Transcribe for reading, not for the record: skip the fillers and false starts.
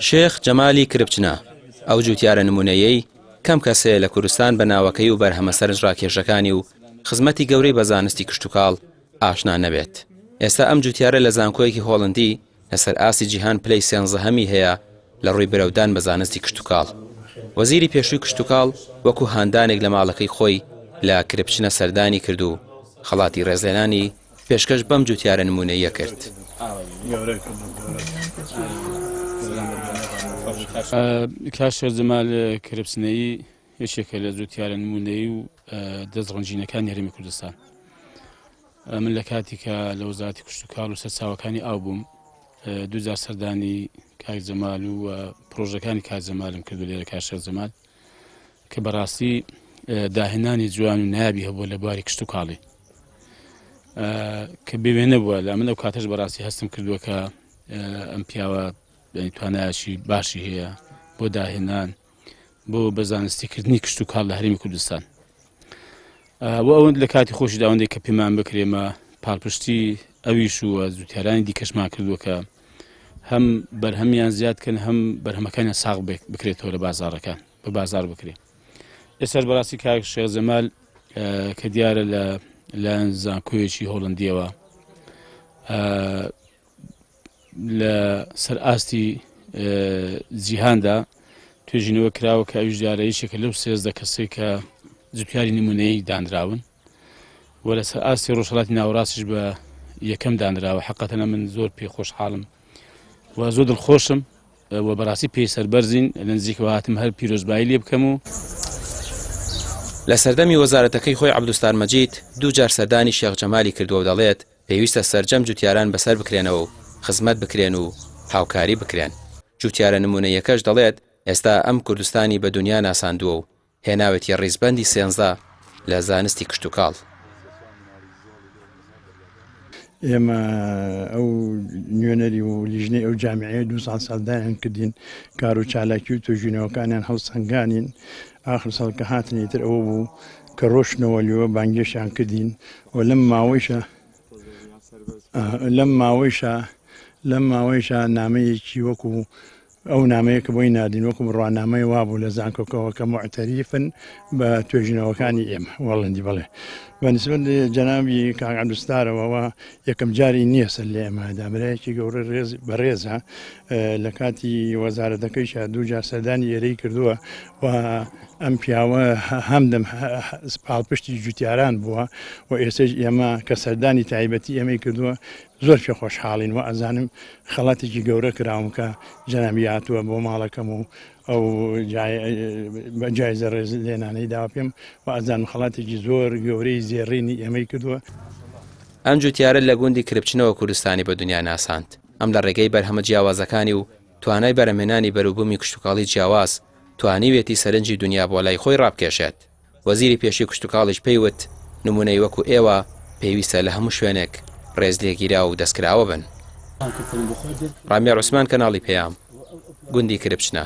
شێخ جەمالی کربچنە ئەو جوتیارە نمونەیەی کەم کەسەیە لە کوردستان بە ناوەکەی و بەرهەمە سەرنج ڕاکێشەکانی و خزمەتی گەورەی بە زانستی کشتتوکاڵ ئاشنا نەبێت. ئێستا ئەم جوتیارە لە زانکۆیەکی هۆڵندی لەسەر ئاسی جیهان پلەی سێنزەهەمی هەیە لە ڕووی برەودان بە زانستی کشتتوکاڵ. وەزیری پێشووی کشتتوکاڵ وەکو هاندانێک لە ماڵەکەی خۆی لە کربچنە سەردانی کرد و خەڵاتی ڕێزلێنانی پێشکەش بەم جوتیارە نمونەیە کرد. کاشە جەمال کربچنەیی یەکێکە لە جوتیارە نمونەیی و دەستڕەنجینەکانی هەرێمی کوردستان. من لە کاتێکە لە وەزارەتی کشتتوکاڵ و سەرچاوەکانی ئاو بووم، دووجار سەردانی کاک جەمال و پرۆژەکانی کاک جەمالم کردو لێرە کاشە جەمال کە بەڕاستی داهێنانی جوان و نایابی هەبووە لە بواری کشتتوکاڵی کە بێوێنە بووە. لە من ئەو کاتەش بەڕاستی هەستم کردووە کە ئەم پیاوە توانایشی باشی هەیە بۆ داهێنان بۆ بەزانستیکردنی کشتتوکاڵ لە هەرێمی کوردستان. بۆ ئەوەند لە کاتی خۆشی داوەندێک کە پێمان بکرێمە پاڵپشتی ئەویش و زوتیارانی دیکەشمان کردووە کە هەم بەرهەمیان زیادکەن هەم بەرهەمەکانیان ساغ بکرێتەوە لە بازاڕەکان بە بازار بکرێت. ئێستا بەڕاستی کاک شێخ جەمال کە دیارە لە زانکۆیەکی هۆڵندیەوە لە سەر ئاستی جیهاندا توێژینەوە کراوە کە ئەویش دیارە یەکێکە لەو 13 کەسەی کە جوتیاری نمونەیی دانراون و لەسەر ئاستی ڕۆژهەڵاتی ناوەڕاستیش بە یەکەم دانراوە. حەقەتەنە من زۆر پێخۆشحاڵم و زۆر دڵخۆشم و بەڕاستی پێی سەربەرزین لە نزیکەوە هاتم هەر پیرۆزبایی لێ بکەم. و لە سەردەمی وەزارەتەکەی خۆی عەبدولستار مەجید دووجار سەردانی شێخ جەمالی کردووە و دەڵێت پێویستە سەرجەم جوتیاران بەسەر بکرێنەوە و خزمەت بکرێن و هاوکاری بکرێن. جوتیارە نمونەیەکەش دەڵێت ئێستا ئەم کوردستانی بە دنیا ناساندووە و هێناوێتی ڕیزبەندی 13 لە زانستی کشتتوکاڵ. ئێمە ئەو نوێنەری و لیژنەی ئەو جامعەیە 200 ساڵدایان کردین، کار و چالاکی و توێژینەوەکانیان هەڵسەنگانین. ئاخر ساڵ کە هاتنیتر ئەوە بوو کە ڕۆشنەوە لێوە بانگێشیان کردین و لەم ماوەیشە نامەیەکی وەکو ئەو نامەیە کە بۆی نادین وەکو ڕوانامەی وابوو لە زانکۆکەوە کە معتەریفن بە توێژینەوەکانی ئێمە وەڵندی بڵێ بەنسبەت جەنابی کاک عەبدولستارەوە یەکەم جاری نییە سەر لە ئێمە دابرایەکی گەورە بەڕێزە. لە کاتی وەزارەتەکەیشە دووجار سەردانی ئێرەی کردووە و ئەم پیاوە هەمدەم پاڵپشتی جوتیاران بووە و ئێستش ئێمە کە سەردانی تایبەتی ئێمەی کردووە زۆر پێ خۆشحاڵین و ئەزانم خەڵاتێکی گەورە کراوم کە جەنابی هاتووە بۆ ماڵەکەم و ئەو جایزە ڕێز لێنانەی داوا پێم و ئەزانم خەڵاتێکی زۆر گەورەی زێڕینی ئێمەی کردووە. ئەم جوتیارە لە گوندی کربچنەوە کوردستانی بە دنیا ناساند. ئەم لە ڕێگەی بەرهەمە جیاوازەکانی و توانای بەرهەمهێنانی بەرووبوومی کشتتوکاڵی جیاواز توانیوێتی سەرنجی دنیا بۆ لای خۆی ڕابکێشێت. وەزیری پێشووی کشتتوکاڵیش پێیوت نمونەی وەکو ئێوە پێویستە لە هەموو شوێنێک ڕێز لێگیرا و دەستکراوە بن. ڕامیا عوسمان کەناڵی پێیام گوندی کربچنە.